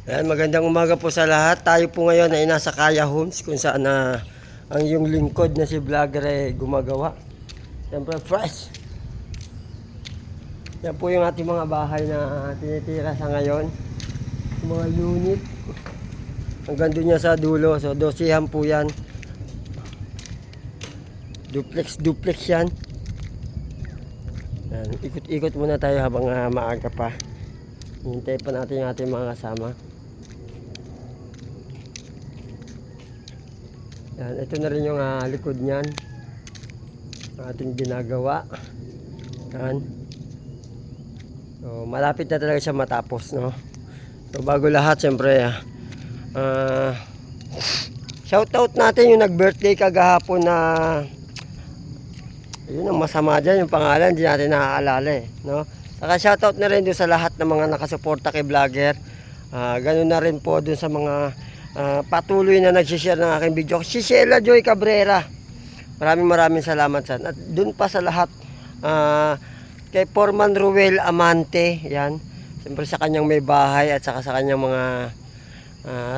Ayan, magandang umaga po sa lahat. Tayo po ngayon ay nasa Kaya Homes kung saan ang yung lingkod na si vlogger ay gumagawa. Siyempre fresh. Yan po yung ating mga bahay na tinitira sa ngayon. Yung mga unit. Hanggang doon niya sa dulo. So dosihan po yan. Duplex yan. Yan. Ikot-ikot muna tayo habang maaga pa. Hintay pa natin yung ating mga kasama. Yan, ito na rin yung likod niyan. Ating ginagawa. Yan. So, malapit na talaga siya matapos, no? So, bago lahat, siyempre, shoutout natin yung nag-birthday kagahapon na yun ang masama dyan, yung pangalan, hindi natin naaalala, no? Saka shoutout na rin doon sa lahat ng mga nakasuporta kay vlogger. Ganun na rin po doon sa mga patuloy na nagsishare ng aking video. Si Sheila Joy Cabrera, maraming salamat sa. At doon pa sa lahat, kay Foreman Ruel Amante, yan. Siyempre sa kanyang may bahay at saka sa kanyang mga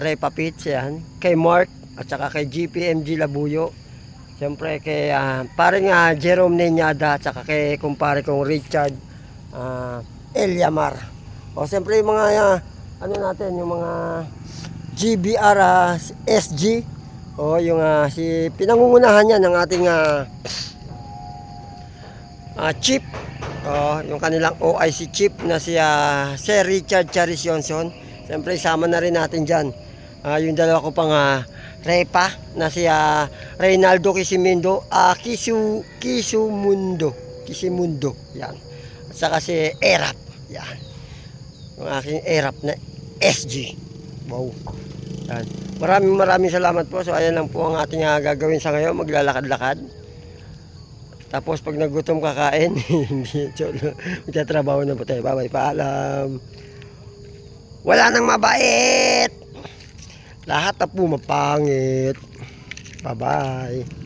Repa Pits, yan. Kay Mark at saka kay GPMG Labuyo. Siyempre kay parang Jerome Nenyada at saka kay kumpare kong Richard Eliamar. O siyempre yung mga ano natin, yung mga GBR SG o yung si pinangungunahan niya ng ating chief, yung kanilang OIC chief na si Sir Richard Charis Johnson. Siyempre isama na rin natin dyan yung dalawa ko pang Repa na si Reynaldo Kisimundo, Kisimundo, yan. At saka si Erap, yan, yung aking Erap na SG. Wow, yan. Maraming salamat po. So ayan lang po ang ating gagawin sa ngayon, maglalakad-lakad. Tapos pag nagutom kakain, hindi magtatrabaho na po tayo. Bye-bye, paalam. Wala nang mabait. Lahat na po mapangit. Bye-bye.